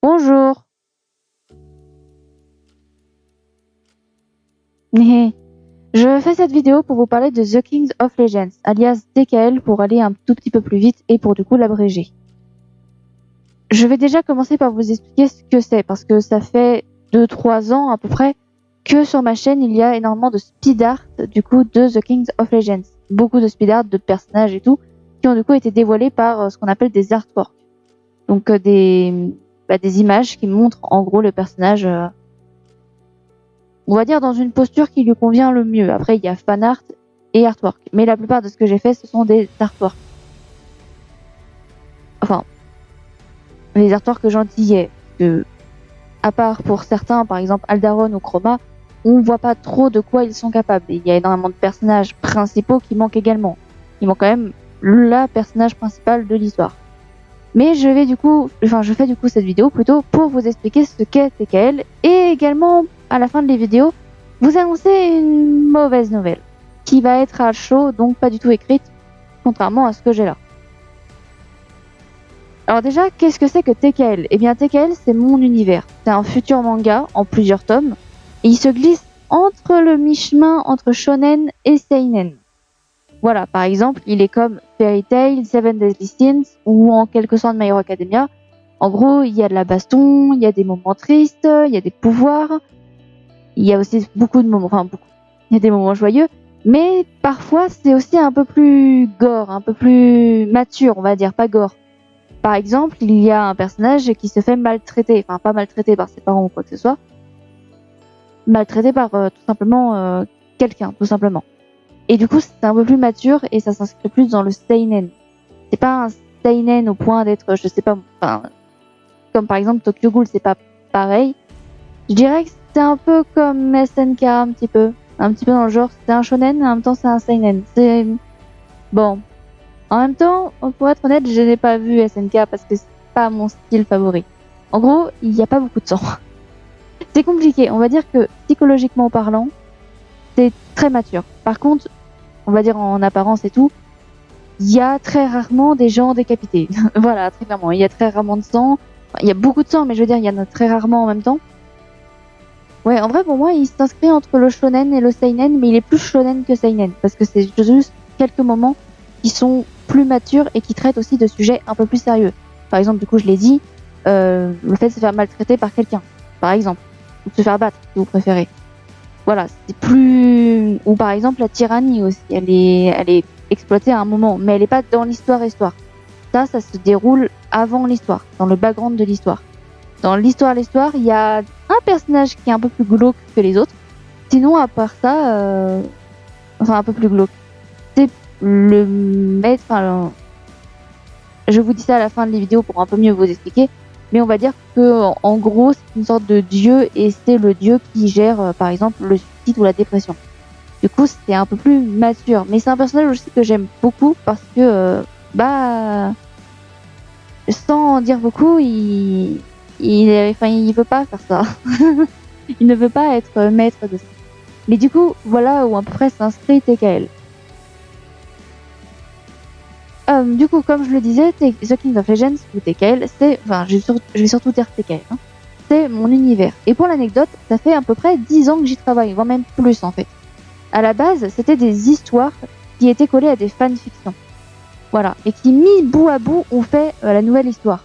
Bonjour. Je fais cette vidéo pour vous parler de The Kings of Legends, alias DKL pour aller un tout petit peu plus vite et pour du coup l'abréger. Je vais déjà commencer par vous expliquer ce que c'est parce que ça fait 2-3 ans à peu près que sur ma chaîne il y a énormément de speed art du coup de The Kings of Legends. Beaucoup de speed art de personnages et tout qui ont du coup été dévoilés par ce qu'on appelle des artworks. Donc des images qui montrent en gros le personnage on va dire dans une posture qui lui convient le mieux. Après, il y a fan art et artwork. Mais la plupart de ce que j'ai fait, ce sont des artworks. Enfin, les artworks gentillets. Que, à part pour certains, par exemple Aldaron ou Chroma, on voit pas trop de quoi ils sont capables. Et il y a énormément de personnages principaux qui manquent également. Il manque quand même le personnage principal de l'histoire. Mais je fais du coup cette vidéo plutôt pour vous expliquer ce qu'est TKL et également à la fin de la vidéo vous annoncer une mauvaise nouvelle qui va être à chaud, donc pas du tout écrite, contrairement à ce que j'ai là. Alors déjà, qu'est-ce que c'est que TKL? Eh bien TKL c'est mon univers, c'est un futur manga en plusieurs tomes et il se glisse entre le mi-chemin entre shonen et seinen. Voilà, par exemple, il est comme Fairy Tail, Seven Deadly Sins ou en quelque sorte My Hero Academia. En gros, il y a de la baston, il y a des moments tristes, il y a des pouvoirs, il y a aussi beaucoup de moments, enfin beaucoup, il y a des moments joyeux, mais parfois c'est aussi un peu plus gore, un peu plus mature, on va dire, pas gore. Par exemple, il y a un personnage qui se fait maltraiter, enfin pas maltraiter par ses parents ou quoi que ce soit, maltraité par tout simplement quelqu'un, tout simplement. Et du coup, c'est un peu plus mature et ça s'inscrit plus dans le seinen. C'est pas un seinen au point d'être, je sais pas, enfin, comme par exemple Tokyo Ghoul, c'est pas pareil. Je dirais que c'est un peu comme SNK un petit peu dans le genre. C'est un shonen, en même temps c'est un seinen. C'est bon. En même temps, pour être honnête, je n'ai pas vu SNK parce que c'est pas mon style favori. En gros, il n'y a pas beaucoup de sang. C'est compliqué. On va dire que psychologiquement parlant, c'est très mature. Par contre, on va dire en apparence et tout, il y a très rarement des gens décapités. Voilà, très clairement. Il y a très rarement de sang. Enfin, il y a beaucoup de sang, mais je veux dire, il y en a très rarement en même temps. Ouais, en vrai, pour moi, il s'inscrit entre le shonen et le seinen, mais il est plus shonen que seinen, parce que c'est juste quelques moments qui sont plus matures et qui traitent aussi de sujets un peu plus sérieux. Par exemple, du coup, je l'ai dit, le fait de se faire maltraiter par quelqu'un, par exemple, ou de se faire battre, si vous préférez. Voilà, c'est plus... Ou par exemple, la tyrannie aussi, elle est exploitée à un moment, mais elle n'est pas dans l'histoire. Ça se déroule avant l'histoire, dans le background de l'histoire. Dans l'histoire, il y a un personnage qui est un peu plus glauque que les autres. Sinon, à part ça, enfin un peu plus glauque, c'est le maître. Enfin, je vous dis ça à la fin de la vidéo pour un peu mieux vous expliquer. Mais on va dire que en gros, c'est une sorte de dieu et c'est le dieu qui gère, par exemple, le suicide ou la dépression. Du coup, c'est un peu plus mature. Mais c'est un personnage aussi que j'aime beaucoup parce que, sans en dire beaucoup, il veut pas faire ça. Il ne veut pas être maître de ça. Mais du coup, voilà où à peu près s'inscrit TKL. Du coup, comme je le disais, The King of Legends ou TKL, je vais surtout dire TKL, hein, c'est mon univers. Et pour l'anecdote, ça fait à peu près 10 ans que j'y travaille, voire même plus en fait. À la base, c'était des histoires qui étaient collées à des fanfictions. Voilà. Et qui, mis bout à bout, ont fait la nouvelle histoire.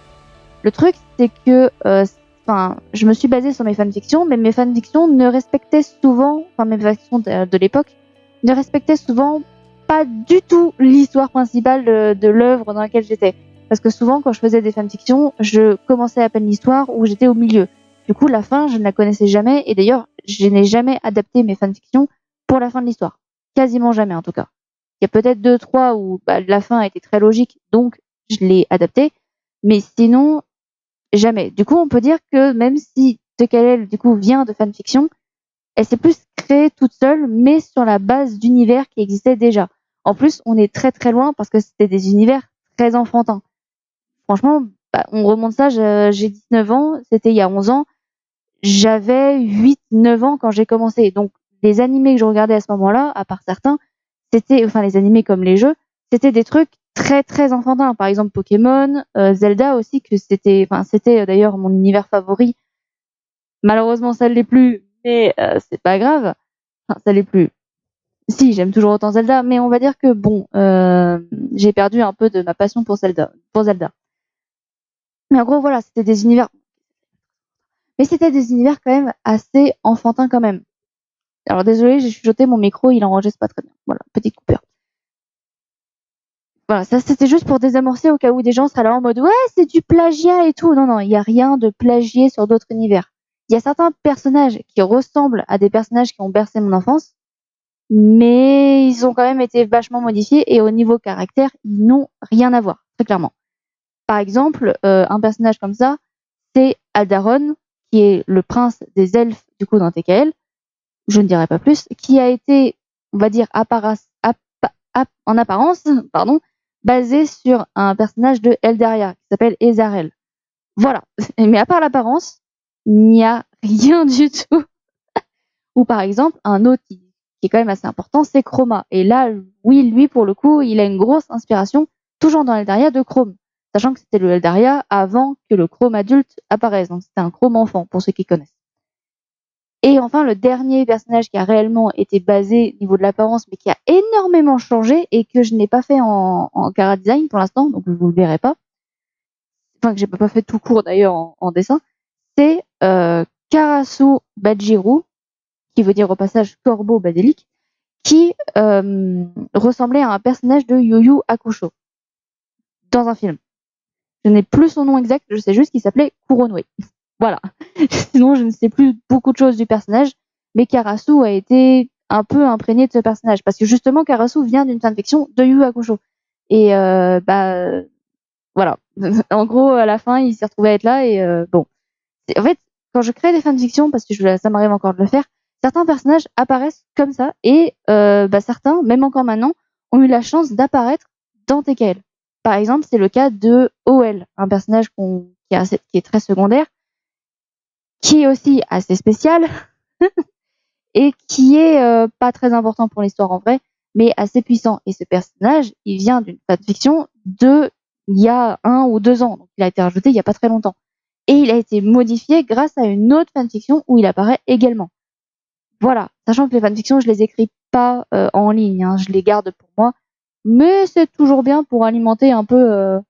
Le truc, c'est que je me suis basée sur mes fanfictions, mais mes fanfictions ne respectaient souvent, enfin mes fanfictions de l'époque, ne respectaient souvent pas du tout l'histoire principale de l'œuvre dans laquelle j'étais. Parce que souvent, quand je faisais des fanfictions, je commençais à peine l'histoire ou j'étais au milieu. Du coup, la fin, je ne la connaissais jamais. Et d'ailleurs, je n'ai jamais adapté mes fanfictions pour la fin de l'histoire. Quasiment jamais, en tout cas. Il y a peut-être 2-3 où la fin a été très logique, donc je l'ai adaptée. Mais sinon, jamais. Du coup, on peut dire que même si TKL du coup vient de fanfiction, elle s'est plus créée toute seule, mais sur la base d'univers qui existait déjà. En plus, on est très très loin parce que c'était des univers très enfantins. Franchement, on remonte ça, j'ai 19 ans, c'était il y a 11 ans. J'avais 8-9 ans quand j'ai commencé. Donc, les animés que je regardais à ce moment-là, à part certains, c'était, enfin les animés comme les jeux, c'était des trucs très, très enfantin. Par exemple, Pokémon, Zelda aussi, que c'était d'ailleurs mon univers favori. Malheureusement, ça ne l'est plus, mais c'est pas grave. Enfin, ça l'est plus. Si, j'aime toujours autant Zelda, mais on va dire que bon, j'ai perdu un peu de ma passion pour Zelda. Mais en gros, voilà, c'était des univers quand même assez enfantins quand même. Alors désolée, j'ai chuchoté, mon micro, il enregistre pas très bien. Voilà, petite coupure. Voilà, ça c'était juste pour désamorcer au cas où des gens seraient là en mode ouais, c'est du plagiat et tout. Non, non, il n'y a rien de plagié sur d'autres univers. Il y a certains personnages qui ressemblent à des personnages qui ont bercé mon enfance, mais ils ont quand même été vachement modifiés et au niveau caractère, ils n'ont rien à voir, très clairement. Par exemple, un personnage comme ça, c'est Aldaron, qui est le prince des elfes du coup dans TKL, je ne dirai pas plus, qui a été, on va dire, en apparence, pardon, basé sur un personnage de Eldaria qui s'appelle Ezarel. Voilà. Mais à part l'apparence, il n'y a rien du tout. Ou par exemple, un autre qui est quand même assez important, c'est Chroma. Et là, oui, lui, pour le coup, il a une grosse inspiration, toujours dans Eldaria, de Chrome. Sachant que c'était le Eldaria avant que le Chrome adulte apparaisse. Donc c'était un Chrome enfant, pour ceux qui connaissent. Et enfin, le dernier personnage qui a réellement été basé au niveau de l'apparence, mais qui a énormément changé et que je n'ai pas fait en Cara Design pour l'instant, donc vous le verrez pas. Enfin, que j'ai pas fait tout court d'ailleurs en dessin. C'est Karasu Bajiru, qui veut dire au passage corbeau badélique, qui ressemblait à un personnage de Yu Yu Hakusho dans un film. Je n'ai plus son nom exact, je sais juste qu'il s'appelait Kuronwe. Voilà. Sinon, je ne sais plus beaucoup de choses du personnage, mais Karasu a été un peu imprégné de ce personnage parce que justement, Karasu vient d'une fanfiction de Yu Yu Hakusho. Et voilà. En gros, à la fin, il s'est retrouvé à être là et bon. En fait, quand je crée des fanfictions, parce que ça m'arrive encore de le faire, certains personnages apparaissent comme ça et certains, même encore maintenant, ont eu la chance d'apparaître dans TKL. Par exemple, c'est le cas de OL, un personnage qui est très secondaire, qui est aussi assez spécial et qui est pas très important pour l'histoire en vrai, mais assez puissant. Et ce personnage, il vient d'une fanfiction de il y a 1 ou 2 ans, donc il a été rajouté il y a pas très longtemps. Et il a été modifié grâce à une autre fanfiction où il apparaît également. Voilà, sachant que les fanfictions, je les écris pas en ligne, hein, je les garde pour moi, mais c'est toujours bien pour alimenter un peu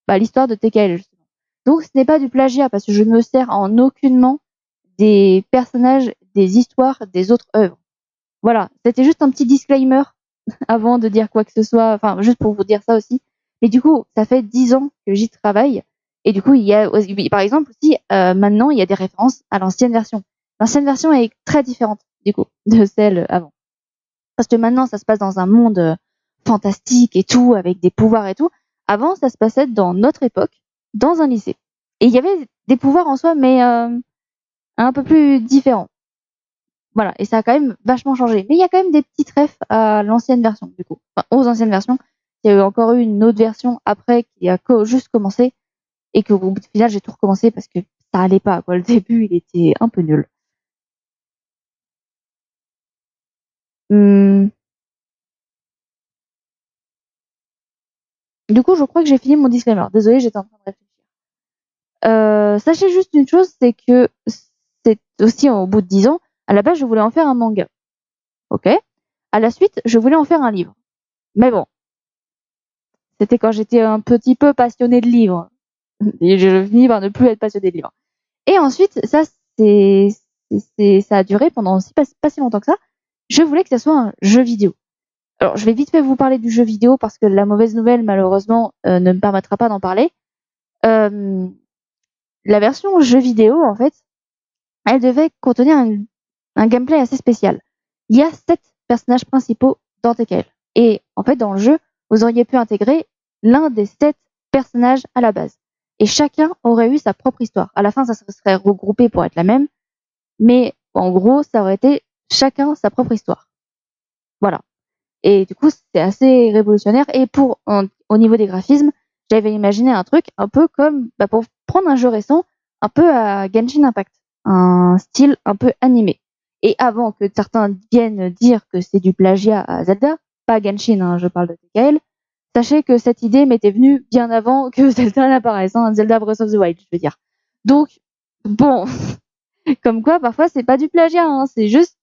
l'histoire de TKL justement. Donc ce n'est pas du plagiat parce que je ne me sers en aucunement des personnages, des histoires des autres œuvres. Voilà, c'était juste un petit disclaimer avant de dire quoi que ce soit, enfin juste pour vous dire ça aussi. Mais du coup, ça fait 10 ans que j'y travaille et du coup, il y a par exemple aussi maintenant, il y a des références à l'ancienne version. L'ancienne version est très différente du coup de celle avant. Parce que maintenant, ça se passe dans un monde fantastique et tout, avec des pouvoirs et tout. Avant, ça se passait dans notre époque, dans un lycée. Et il y avait des pouvoirs en soi, mais un peu plus différents. Voilà, et ça a quand même vachement changé. Mais il y a quand même des petites refs à l'ancienne version, du coup. Enfin, aux anciennes versions. Il y a eu encore eu une autre version après qui a juste commencé et que au final, j'ai tout recommencé parce que ça allait pas, quoi. Le début, il était un peu nul. Hum, Du coup, je crois que j'ai fini mon disclaimer. Désolée, j'étais en train de réfléchir. Sachez juste une chose, c'est que c'est aussi au bout de 10 ans, à la base, je voulais en faire un manga. Ok. À la suite, je voulais en faire un livre. Mais bon, c'était quand j'étais un petit peu passionnée de livres. Et je finis par ne plus être passionnée de livres. Et ensuite, ça a duré pendant pas si longtemps que ça. Je voulais que ça soit un jeu vidéo. Alors, je vais vite fait vous parler du jeu vidéo parce que la mauvaise nouvelle, malheureusement, ne me permettra pas d'en parler. Euh, la version jeu vidéo, en fait, elle devait contenir un gameplay assez spécial. Il y a 7 personnages principaux dans TKL. Et en fait, dans le jeu, vous auriez pu intégrer l'un des 7 personnages à la base. Et chacun aurait eu sa propre histoire. À la fin, ça se serait regroupé pour être la même. Mais en gros, ça aurait été chacun sa propre histoire. Voilà. Et du coup, c'est assez révolutionnaire. Et au niveau des graphismes, j'avais imaginé un truc un peu comme, pour prendre un jeu récent, un peu à Genshin Impact, un style un peu animé. Et avant que certains viennent dire que c'est du plagiat à Zelda, pas Genshin, hein, je parle de TKL, Sachez que cette idée m'était venue bien avant que Zelda n'apparaisse, hein, Zelda Breath of the Wild, je veux dire. Donc, bon, comme quoi parfois c'est pas du plagiat, hein, c'est juste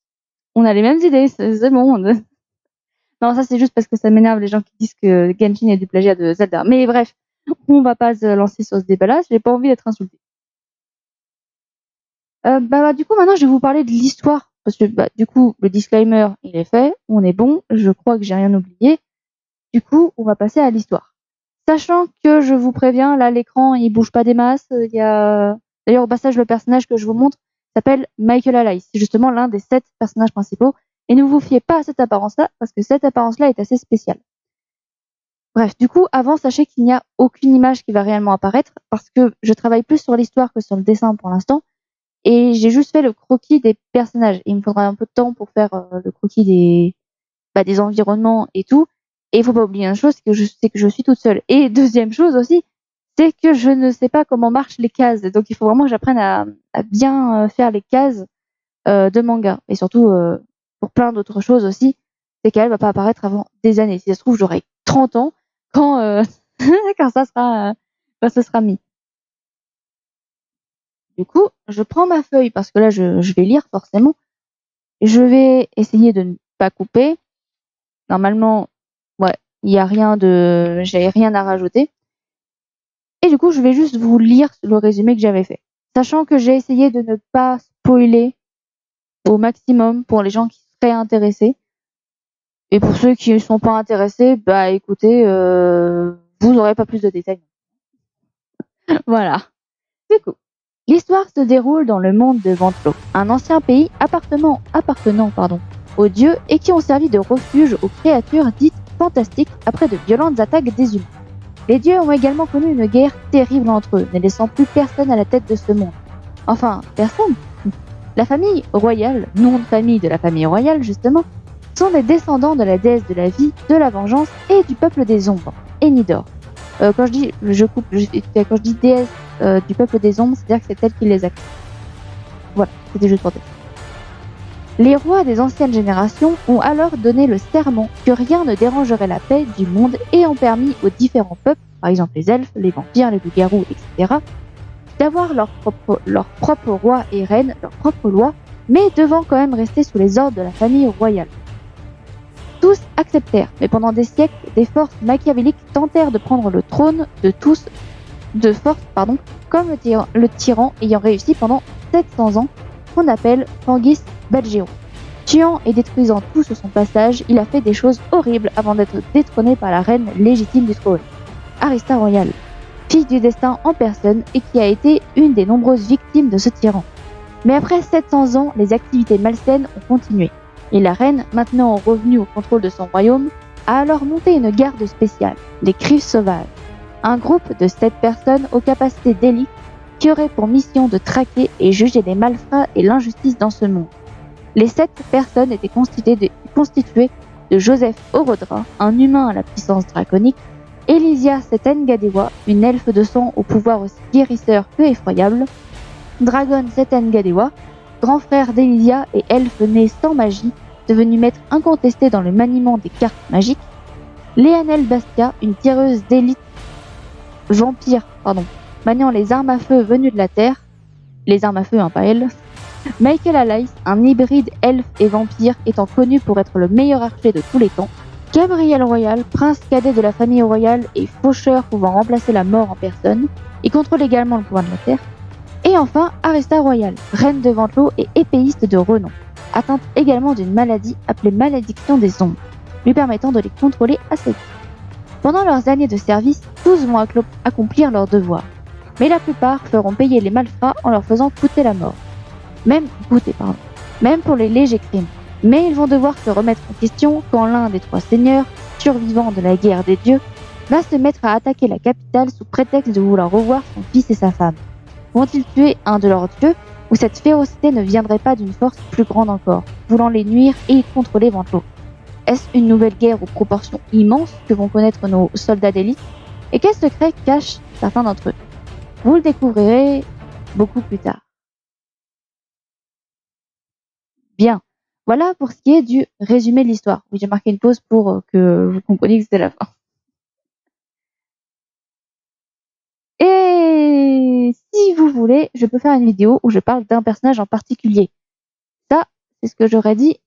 on a les mêmes idées, c'est bon. Non, ça c'est juste parce que ça m'énerve les gens qui disent que Genshin est du plagiat de Zelda. Mais bref, on va pas se lancer sur ce débat-là, j'ai pas envie d'être insultée. Du coup maintenant je vais vous parler de l'histoire parce que du coup le disclaimer il est fait, on est bon, je crois que j'ai rien oublié. Du coup, on va passer à l'histoire. Sachant que je vous préviens, là l'écran il bouge pas des masses, il y a d'ailleurs au passage le personnage que je vous montre s'appelle Michael Allies, c'est justement l'un des 7 personnages principaux et ne vous fiez pas à cette apparence-là parce que cette apparence-là est assez spéciale. Bref, du coup, avant, sachez qu'il n'y a aucune image qui va réellement apparaître parce que je travaille plus sur l'histoire que sur le dessin pour l'instant et j'ai juste fait le croquis des personnages. Il me faudra un peu de temps pour faire le croquis des environnements et tout. Et il faut pas oublier une chose, c'est que je suis toute seule. Et deuxième chose aussi, c'est que je ne sais pas comment marchent les cases. Donc il faut vraiment que j'apprenne à bien faire les cases de manga. Et surtout, pour plein d'autres choses aussi, c'est qu'elle va pas apparaître avant des années. Si ça se trouve, j'aurai 30 ans quand, quand quand ce sera mis. Du coup, je prends ma feuille parce que là, je vais lire forcément. Je vais essayer de ne pas couper. Normalement, ouais, il y a rien de, j'ai rien à rajouter. Et du coup, je vais juste vous lire le résumé que j'avais fait. Sachant que j'ai essayé de ne pas spoiler au maximum pour les gens qui seraient intéressés. Et pour ceux qui ne sont pas intéressés, bah écoutez, vous n'aurez pas plus de détails. Voilà. Du coup, l'histoire se déroule dans le monde de Ventlo, un ancien pays appartenant aux dieux et qui ont servi de refuge aux créatures dites fantastiques après de violentes attaques des humains. Les dieux ont également connu une guerre terrible entre eux, ne laissant plus personne à la tête de ce monde. Enfin, personne. La famille royale, nom de famille de la famille royale justement, sont des descendants de la déesse de la vie, de la vengeance et du peuple des ombres, Enidor. Quand je dis, quand je dis déesse du peuple des ombres, c'est-à-dire que c'est elle qui les a créés. Voilà, c'était juste pour dire. Les rois des anciennes générations ont alors donné le serment que rien ne dérangerait la paix du monde et ont permis aux différents peuples, par exemple les elfes, les vampires, les loups-garous, etc., d'avoir leur propre roi et reine, leur propre loi, mais devant quand même rester sous les ordres de la famille royale. Tous acceptèrent, mais pendant des siècles, des forces machiavéliques tentèrent de prendre le trône de force, comme le tyran ayant réussi pendant 700 ans, qu'on appelle Fangis Badgero. Tuant et détruisant tout sur son passage, il a fait des choses horribles avant d'être détrôné par la reine légitime du trône, Arista Royale, fille du destin en personne et qui a été une des nombreuses victimes de ce tyran. Mais après 700 ans, les activités malsaines ont continué, et la reine, maintenant revenue au contrôle de son royaume, a alors monté une garde spéciale, les Griffes Sauvages, un groupe de 7 personnes aux capacités d'élite qui aurait pour mission de traquer et juger les malfrats et l'injustice dans ce monde. Les 7 personnes étaient constituées de Joseph Orodra, un humain à la puissance draconique, Elysia Setengadewa, une elfe de sang au pouvoir aussi guérisseur que effroyable, Dragon Setengadewa, grand frère d'Elysia et elfe né sans magie, devenu maître incontesté dans le maniement des cartes magiques, Léanel Bastia, une tireuse d'élite maniant les armes à feu venues de la terre, les armes à feu, pas elle, Michael Allies, un hybride elfe et vampire étant connu pour être le meilleur archer de tous les temps, Gabriel Royal, prince cadet de la famille royale et faucheur pouvant remplacer la mort en personne, il contrôle également le pouvoir de la terre, et enfin Arista Royal, reine de Ventlo et épéiste de renom, atteinte également d'une maladie appelée malédiction des ombres, lui permettant de les contrôler assez vite. Pendant leurs années de service, tous vont accomplir leurs devoirs, mais la plupart feront payer les malfrats en leur faisant goûter, même pour les légers crimes. Mais ils vont devoir se remettre en question quand l'un des 3 seigneurs, survivants de la guerre des dieux, va se mettre à attaquer la capitale sous prétexte de vouloir revoir son fils et sa femme. Vont-ils tuer un de leurs dieux ou cette férocité ne viendrait pas d'une force plus grande encore, voulant les nuire et contrôler Ventlo? Est-ce une nouvelle guerre aux proportions immenses que vont connaître nos soldats d'élite? Et quels secrets cachent certains d'entre eux? Vous le découvrirez beaucoup plus tard. Bien. Voilà pour ce qui est du résumé de l'histoire. Oui, j'ai marqué une pause pour que vous compreniez que c'était la fin. Mais si vous voulez, je peux faire une vidéo où je parle d'un personnage en particulier. Ça, c'est ce que j'aurais dit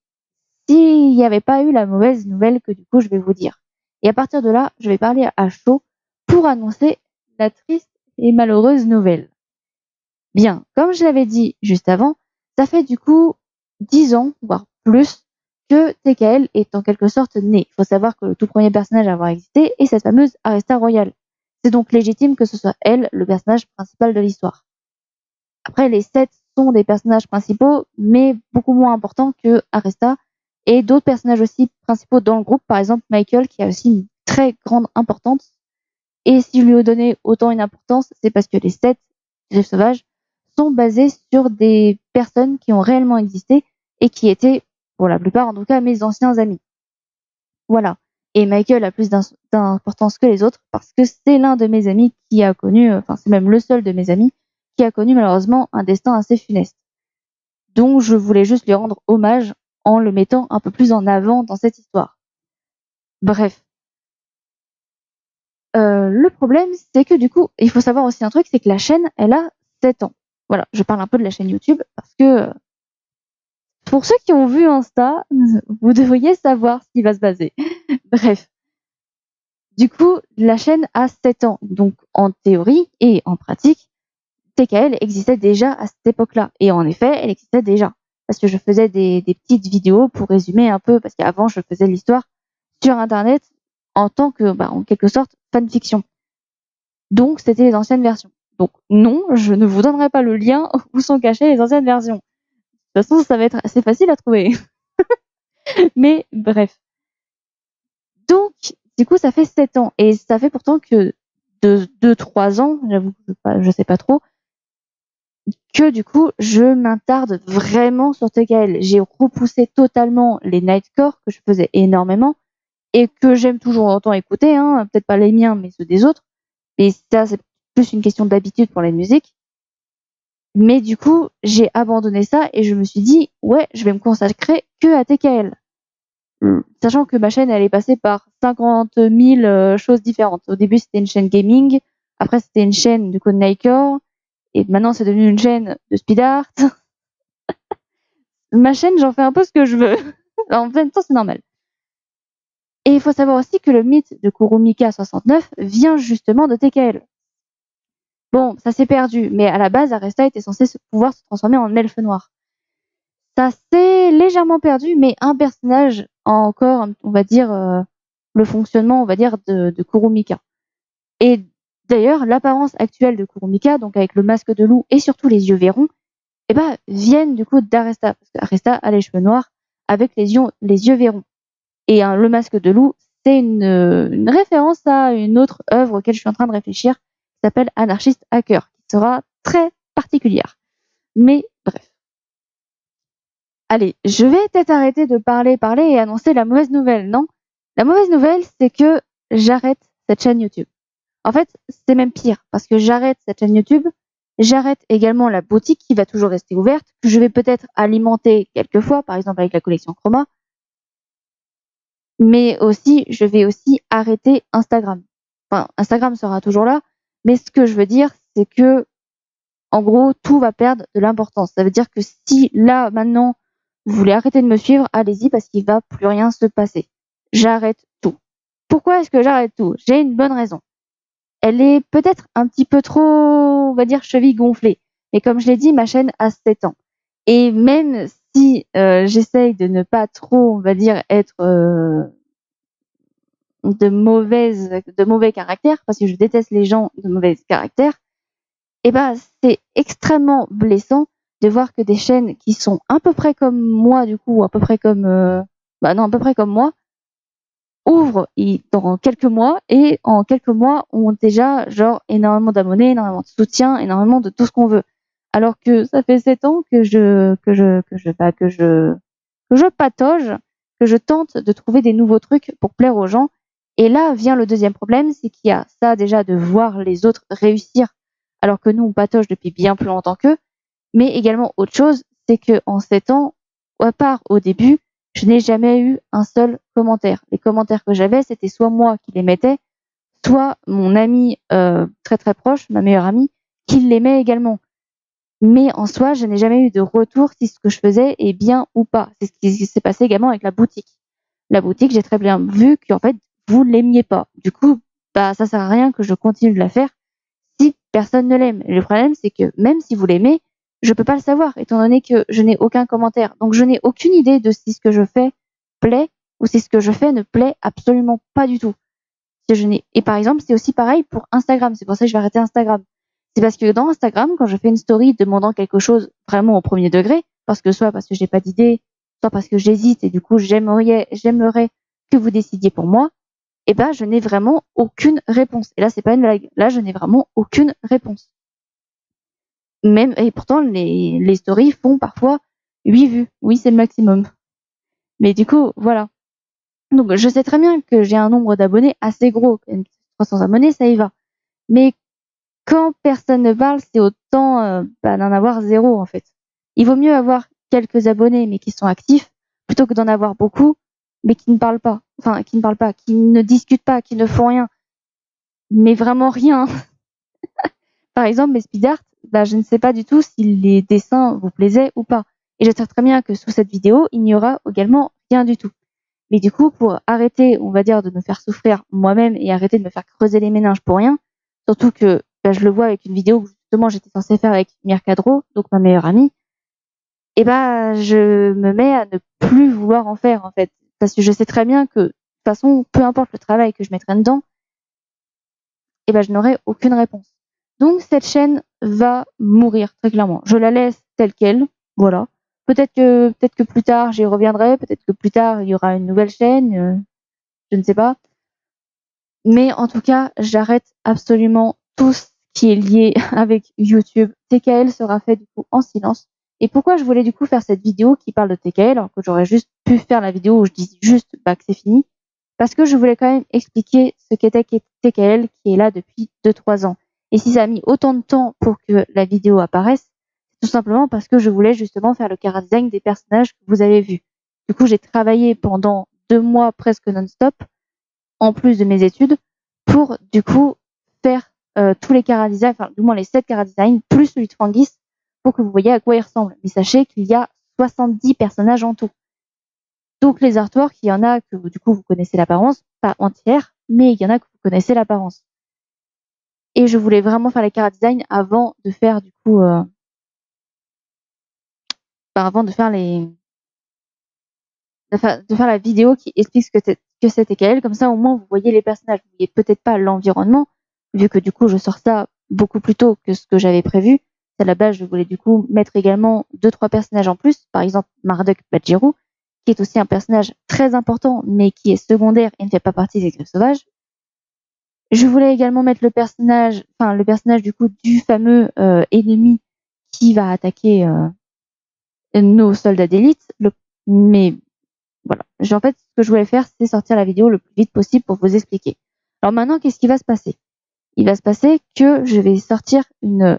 s'il n'y avait pas eu la mauvaise nouvelle que du coup je vais vous dire. Et à partir de là, je vais parler à chaud pour annoncer la triste et malheureuse nouvelle. Bien, comme je l'avais dit juste avant, ça fait du coup 10 ans, voire plus, que TKL est en quelque sorte né. Il faut savoir que le tout premier personnage à avoir existé est cette fameuse Arista Royale. C'est donc légitime que ce soit elle, le personnage principal de l'histoire. Après, les 7 sont des personnages principaux, mais beaucoup moins importants que Arista, et d'autres personnages aussi principaux dans le groupe, par exemple Michael, qui a aussi une très grande importance. Et si lui donner autant une importance, c'est parce que les 7 griffes sauvages sont basés sur des personnes qui ont réellement existé et qui étaient, pour la plupart en tout cas, mes anciens amis. Voilà. Et Michael a plus d'importance que les autres parce que c'est l'un de mes amis qui a connu, enfin c'est même le seul de mes amis qui a connu malheureusement un destin assez funeste. Donc je voulais juste lui rendre hommage en le mettant un peu plus en avant dans cette histoire. Bref. Le problème, c'est que du coup, il faut savoir aussi un truc, c'est que la chaîne, elle a 7 ans. Voilà, je parle un peu de la chaîne YouTube parce que pour ceux qui ont vu Insta, vous devriez savoir ce qui va se passer. Bref. Du coup, la chaîne a 7 ans. Donc, en théorie et en pratique, TKL existait déjà à cette époque-là. Et en effet, elle existait déjà. Parce que je faisais des petites vidéos pour résumer un peu, parce qu'avant, je faisais l'histoire sur Internet en tant que, en quelque sorte, fanfiction. Donc, c'était les anciennes versions. Donc, non, je ne vous donnerai pas le lien où sont cachées les anciennes versions. De toute façon, ça va être assez facile à trouver. Mais bref. Donc, du coup, ça fait 7 ans. Et ça fait pourtant que de 2-3 ans, j'avoue que je sais pas trop, que du coup, je m'attarde vraiment sur TKL. J'ai repoussé totalement les Nightcore, que je faisais énormément, et que j'aime toujours autant écouter, hein, peut-être pas les miens, mais ceux des autres. Et ça, c'est plus une question d'habitude pour les musiques. Mais du coup, j'ai abandonné ça et je me suis dit, ouais, je vais me consacrer que à TKL. Sachant que ma chaîne, elle est passée par 50 000 choses différentes. Au début, c'était une chaîne gaming. Après, c'était une chaîne du code Nightcore. Et maintenant, c'est devenu une chaîne de speed art. Ma chaîne, j'en fais un peu ce que je veux. En même temps, c'est normal. Et il faut savoir aussi que le mythe de Kurumika 69 vient justement de TKL. Bon, ça s'est perdu, mais à la base, Aresta était censé pouvoir se transformer en elfe noir. Ça s'est légèrement perdu, mais un personnage a encore, on va dire, le fonctionnement, on va dire, de Kurumika. Et d'ailleurs, l'apparence actuelle de Kurumika, donc avec le masque de loup et surtout les yeux verrons, viennent du coup d'Aresta, parce qu'Aresta a les cheveux noirs avec les yeux verrons. Et le masque de loup, c'est une référence à une autre œuvre auquel je suis en train de réfléchir, qui s'appelle Anarchist Hacker, qui sera très particulière. Mais bref. Allez, je vais peut-être arrêter de parler et annoncer la mauvaise nouvelle, non? La mauvaise nouvelle, c'est que j'arrête cette chaîne YouTube. En fait, c'est même pire, parce que j'arrête cette chaîne YouTube, j'arrête également la boutique qui va toujours rester ouverte, que je vais peut-être alimenter quelquefois, par exemple avec la collection Chroma, mais aussi, je vais aussi arrêter Instagram. Enfin, Instagram sera toujours là, mais ce que je veux dire, c'est que, en gros, tout va perdre de l'importance. Ça veut dire que si là, maintenant, vous voulez arrêter de me suivre, allez-y parce qu'il va plus rien se passer. J'arrête tout. Pourquoi est-ce que j'arrête tout? J'ai une bonne raison. Elle est peut-être un petit peu trop, on va dire, cheville gonflée. Mais comme je l'ai dit, ma chaîne a 7 ans. Et même si j'essaye de ne pas trop, on va dire, être de mauvais caractère, parce que je déteste les gens de mauvais caractère, c'est extrêmement blessant de voir que des chaînes qui sont à peu près comme moi, du coup, à peu près comme, à peu près comme moi, ouvrent dans quelques mois et en quelques mois ont déjà genre énormément d'abonnés, énormément de soutien, énormément de tout ce qu'on veut. Alors que ça fait 7 ans que je patauge, que je tente de trouver des nouveaux trucs pour plaire aux gens. Et là vient le deuxième problème, c'est qu'il y a ça déjà de voir les autres réussir alors que nous on patauge depuis bien plus longtemps qu'eux. Mais également autre chose, c'est que en 7 ans, à part au début, je n'ai jamais eu un seul commentaire. Les commentaires que j'avais, c'était soit moi qui les mettais, soit mon ami très très proche, ma meilleure amie, qu'ils l'aimaient également. Mais en soi, je n'ai jamais eu de retour si ce que je faisais est bien ou pas. C'est ce qui s'est passé également avec la boutique. La boutique, j'ai très bien vu qu'en fait, vous l'aimiez pas. Du coup, ça sert à rien que je continue de la faire si personne ne l'aime. Le problème, c'est que même si vous l'aimez, je peux pas le savoir, étant donné que je n'ai aucun commentaire. Donc, je n'ai aucune idée de si ce que je fais plaît ou si ce que je fais ne plaît absolument pas du tout. Et par exemple, c'est aussi pareil pour Instagram. C'est pour ça que je vais arrêter Instagram. C'est parce que dans Instagram, quand je fais une story demandant quelque chose vraiment au premier degré, soit parce que j'ai pas d'idée, soit parce que j'hésite et du coup j'aimerais que vous décidiez pour moi, je n'ai vraiment aucune réponse. Et là, c'est pas une blague. Là, je n'ai vraiment aucune réponse. Et pourtant, les stories font parfois 8 vues. Oui, c'est le maximum. Mais du coup, voilà. Donc, je sais très bien que j'ai un nombre d'abonnés assez gros. 300 abonnés, ça y va. Mais quand personne ne parle, c'est autant d'en avoir 0 en fait. Il vaut mieux avoir quelques abonnés mais qui sont actifs plutôt que d'en avoir beaucoup mais qui ne parlent pas. Enfin, qui ne parlent pas, qui ne discutent pas, qui ne font rien. Mais vraiment rien. Par exemple, mes speed art, je ne sais pas du tout si les dessins vous plaisaient ou pas. Et je sais très bien que sous cette vidéo, il n'y aura également rien du tout. Mais du coup, pour arrêter, on va dire, de me faire souffrir moi-même et arrêter de me faire creuser les méninges pour rien, surtout que je le vois avec une vidéo que justement j'étais censée faire avec Mire Cadreau, donc ma meilleure amie, je me mets à ne plus vouloir en faire en fait. Parce que je sais très bien que de toute façon, peu importe le travail que je mettrai dedans, je n'aurai aucune réponse. Donc cette chaîne va mourir très clairement. Je la laisse telle quelle, voilà. Peut-être que plus tard j'y reviendrai, peut-être que plus tard il y aura une nouvelle chaîne, je ne sais pas. Mais en tout cas, j'arrête absolument tout ce qui est lié avec YouTube. TKL sera fait du coup en silence. Et pourquoi je voulais du coup faire cette vidéo qui parle de TKL alors que j'aurais juste pu faire la vidéo où je dis juste que c'est fini? Parce que je voulais quand même expliquer ce qu'était TKL qui est là depuis 2-3 ans. Et si ça a mis autant de temps pour que la vidéo apparaisse, c'est tout simplement parce que je voulais justement faire le chara-design des personnages que vous avez vus. Du coup, j'ai travaillé pendant 2 mois presque non-stop en plus de mes études pour du coup faire tous les chara-designs, enfin du moins les 7 chara-designs plus celui de Frangis pour que vous voyez à quoi il ressemble. Mais sachez qu'il y a 70 personnages en tout. Donc les artworks, il y en a que du coup vous connaissez l'apparence, pas entière, mais il y en a que vous connaissez l'apparence. Et je voulais vraiment faire les chara-designs avant de faire du coup avant de faire de faire la vidéo qui explique ce que c'était qu'elle. Comme ça, au moins, vous voyez les personnages. Vous voyez peut-être pas l'environnement, vu que du coup, je sors ça beaucoup plus tôt que ce que j'avais prévu. À la base, je voulais du coup mettre également 2-3 personnages en plus. Par exemple, Marduk Badjirou, qui est aussi un personnage très important, mais qui est secondaire et ne fait pas partie des Griffes Sauvages. Je voulais également mettre le personnage du coup du fameux ennemi qui va attaquer nos soldats d'élite. Mais voilà. En fait, ce que je voulais faire, c'est sortir la vidéo le plus vite possible pour vous expliquer. Alors maintenant, qu'est-ce qui va se passer? Il va se passer que je vais sortir une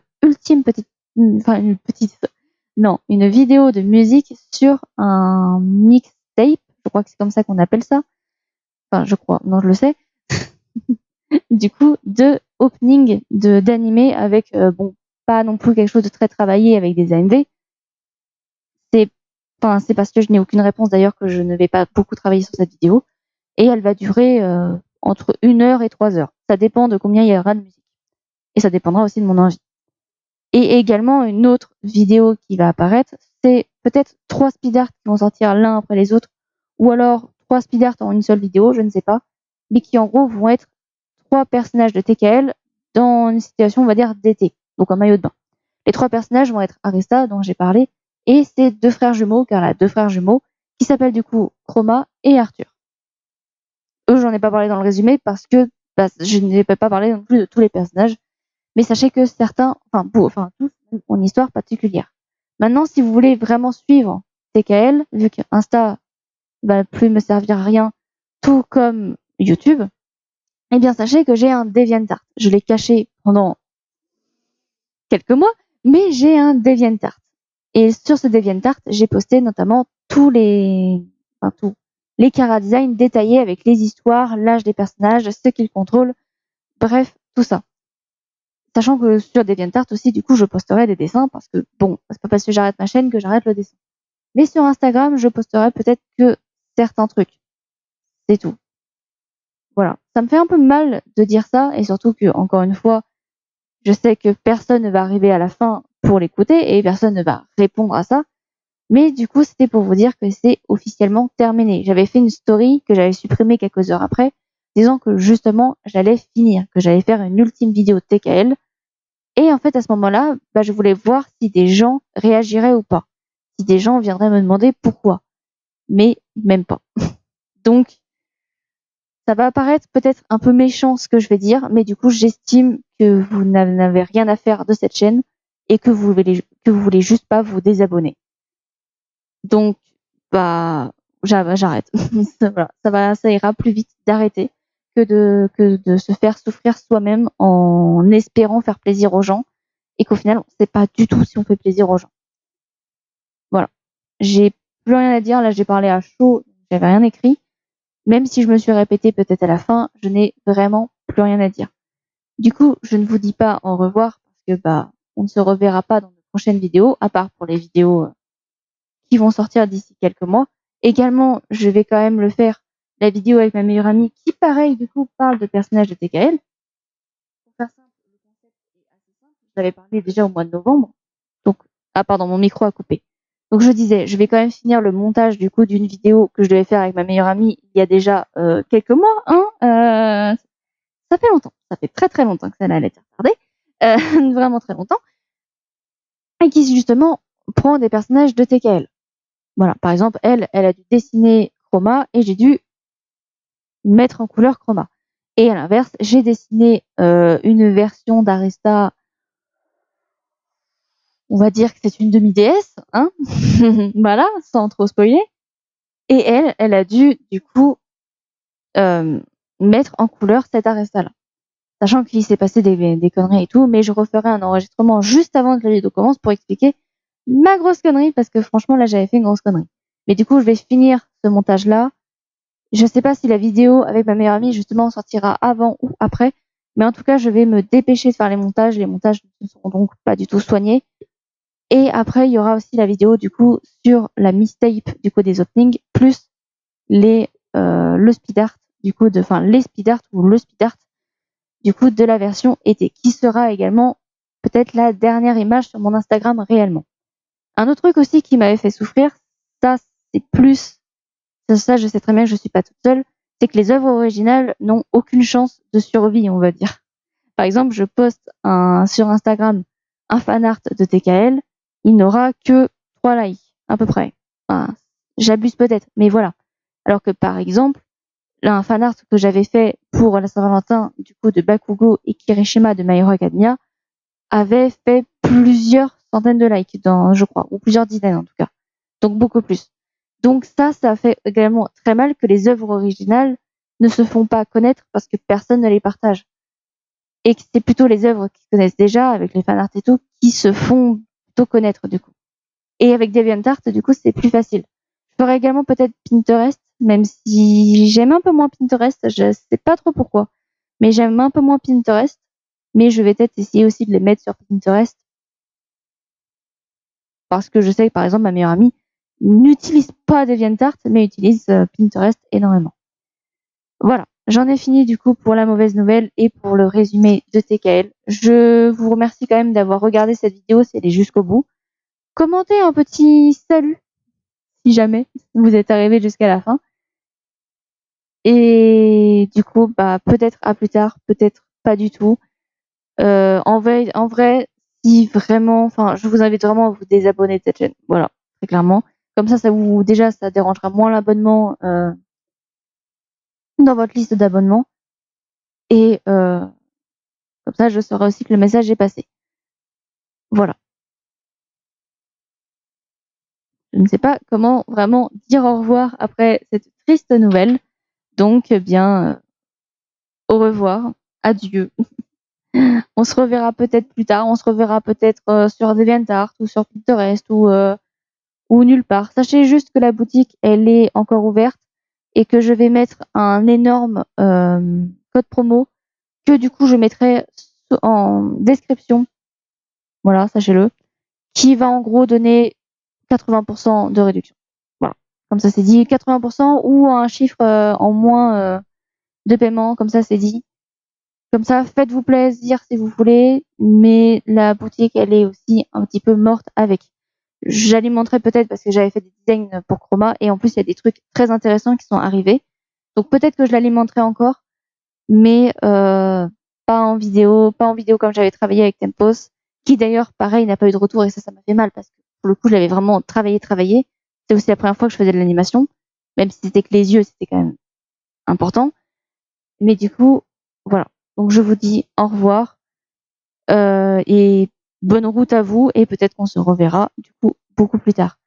une vidéo de musique sur un mixtape. Je crois que c'est comme ça qu'on appelle ça. Enfin, je crois. Non, je le sais. Du coup, de opening d'animé avec, pas non plus quelque chose de très travaillé avec des AMV. C'est parce que je n'ai aucune réponse d'ailleurs que je ne vais pas beaucoup travailler sur cette vidéo. Et elle va durer entre 1 heure et 3 heures. Ça dépend de combien il y aura de musique. Et ça dépendra aussi de mon envie. Et également, une autre vidéo qui va apparaître, c'est peut-être 3 speed art qui vont sortir l'un après les autres, ou alors 3 speed art en une seule vidéo, je ne sais pas, mais qui en gros vont être 3 personnages de TKL dans une situation, on va dire, d'été, donc en maillot de bain. Les 3 personnages vont être Arista, dont j'ai parlé, et ses 2 frères jumeaux, car elle a 2 frères jumeaux, qui s'appellent du coup Chroma et Arthur. Eux, j'en ai pas parlé dans le résumé parce que je n'ai pas parlé non plus de tous les personnages. Mais sachez que certains, tous ont une histoire particulière. Maintenant, si vous voulez vraiment suivre TKL, vu que Insta va plus me servir à rien, tout comme YouTube, eh bien sachez que j'ai un DeviantArt. Je l'ai caché pendant quelques mois, mais j'ai un DeviantArt. Et sur ce DeviantArt, j'ai posté notamment tous les chara-designs détaillés avec les histoires, l'âge des personnages, ce qu'ils contrôlent, bref, tout ça. Sachant que sur DeviantArt aussi, du coup, je posterai des dessins parce que bon, c'est pas parce que j'arrête ma chaîne que j'arrête le dessin. Mais sur Instagram, je posterai peut-être que certains trucs. C'est tout. Voilà. Ça me fait un peu mal de dire ça et surtout que, encore une fois, je sais que personne ne va arriver à la fin pour l'écouter et personne ne va répondre à ça. Mais du coup, c'était pour vous dire que c'est officiellement terminé. J'avais fait une story que j'avais supprimée quelques heures après, disant que justement, j'allais finir, que j'allais faire une ultime vidéo de TKL. Et en fait, à ce moment-là, je voulais voir si des gens réagiraient ou pas. Si des gens viendraient me demander pourquoi. Mais même pas. Donc, ça va apparaître peut-être un peu méchant ce que je vais dire, mais du coup, j'estime que vous n'avez rien à faire de cette chaîne et que vous voulez juste pas vous désabonner. Donc, j'arrête. Voilà, ça ira plus vite d'arrêter que de se faire souffrir soi-même en espérant faire plaisir aux gens et qu'au final, on ne sait pas du tout si on fait plaisir aux gens. Voilà. J'ai plus rien à dire. Là, j'ai parlé à chaud. J'avais rien écrit. Même si je me suis répétée peut-être à la fin, je n'ai vraiment plus rien à dire. Du coup, je ne vous dis pas au revoir parce que on ne se reverra pas dans de prochaines vidéos, à part pour les vidéos qui vont sortir d'ici quelques mois. Également, je vais quand même le faire, la vidéo avec ma meilleure amie, qui pareil, du coup, parle de personnages de TKL. Pour faire simple, le concept est assez simple. Je l'avais parlé déjà au mois de novembre. Donc, pardon, mon micro a coupé. Donc, je disais, je vais quand même finir le montage, du coup, d'une vidéo que je devais faire avec ma meilleure amie il y a déjà quelques mois, hein. Ça fait longtemps. Ça fait très, très longtemps que ça allait être retardé. Vraiment très longtemps. Et qui, justement, prend des personnages de TKL. Voilà, par exemple, elle a dû dessiner Chroma et j'ai dû mettre en couleur Chroma. Et à l'inverse, j'ai dessiné une version d'Aresta, on va dire que c'est une demi-déesse, hein. Voilà, sans trop spoiler. Et elle a dû, du coup, mettre en couleur cette Aresta-là. Sachant qu'il s'est passé des conneries et tout, mais je referai un enregistrement juste avant que la vidéo commence pour expliquer ma grosse connerie, parce que franchement, là, j'avais fait une grosse connerie. Mais du coup, je vais finir ce montage-là. Je sais pas si la vidéo avec ma meilleure amie, justement, sortira avant ou après. Mais en tout cas, je vais me dépêcher de faire les montages. Les montages ne seront donc pas du tout soignés. Et après, il y aura aussi la vidéo, du coup, sur la mistape, du coup, des openings, plus le speed art, du coup, les speed art ou le speed art, du coup, de la version été, qui sera également peut-être la dernière image sur mon Instagram réellement. Un autre truc aussi qui m'avait fait souffrir, ça, c'est plus ça, je sais très bien que je suis pas toute seule, c'est que les œuvres originales n'ont aucune chance de survie, on va dire. Par exemple, je poste sur Instagram un fan art de TKL, il n'aura que 3 likes, à peu près. Enfin, j'abuse peut-être, mais voilà. Alors que par exemple, là, un fan art que j'avais fait pour la Saint-Valentin, du coup, de Bakugo et Kirishima de My Hero Academia, avait fait plusieurs centaines de likes, je crois, ou plusieurs dizaines en tout cas. Donc beaucoup plus. Donc ça fait également très mal que les œuvres originales ne se font pas connaître parce que personne ne les partage. Et que c'est plutôt les œuvres qui se connaissent déjà, avec les fanarts et tout, qui se font plutôt connaître du coup. Et avec DeviantArt, du coup, c'est plus facile. Je ferai également peut-être Pinterest, même si j'aime un peu moins Pinterest, je sais pas trop pourquoi. Mais j'aime un peu moins Pinterest, mais je vais peut-être essayer aussi de les mettre sur Pinterest parce que je sais que par exemple ma meilleure amie n'utilise pas DeviantArt mais utilise Pinterest énormément. Voilà, j'en ai fini du coup pour la mauvaise nouvelle et pour le résumé de TKL. Je vous remercie quand même d'avoir regardé cette vidéo si elle est jusqu'au bout. Commentez un petit salut si jamais vous êtes arrivé jusqu'à la fin. Et du coup, peut-être à plus tard, peut-être pas du tout. En vrai, si vraiment, enfin, je vous invite vraiment à vous désabonner de cette chaîne. Voilà, très clairement. Comme ça ça dérangera moins l'abonnement dans votre liste d'abonnements. Et comme ça, je saurai aussi que le message est passé. Voilà. Je ne sais pas comment vraiment dire au revoir après cette triste nouvelle. Donc, au revoir, adieu. On se reverra peut-être plus tard. On se reverra peut-être sur DeviantArt ou sur Pinterest ou nulle part. Sachez juste que la boutique, elle est encore ouverte et que je vais mettre un énorme code promo que du coup je mettrai en description, voilà, sachez-le, qui va en gros donner 80% de réduction. Voilà, comme ça c'est dit, 80% ou un chiffre en moins de paiement, comme ça c'est dit. Comme ça, faites-vous plaisir si vous voulez, mais la boutique, elle est aussi un petit peu morte avec. J'alimenterai peut-être parce que j'avais fait des designs pour Chroma et en plus il y a des trucs très intéressants qui sont arrivés. Donc peut-être que je l'alimenterai encore, mais pas en vidéo comme j'avais travaillé avec Tempos, qui d'ailleurs pareil n'a pas eu de retour et ça m'a fait mal parce que pour le coup je l'avais vraiment travaillé. C'est aussi la première fois que je faisais de l'animation, même si c'était que les yeux, c'était quand même important. Mais du coup, voilà. Donc je vous dis au revoir et bonne route à vous et peut-être qu'on se reverra du coup beaucoup plus tard.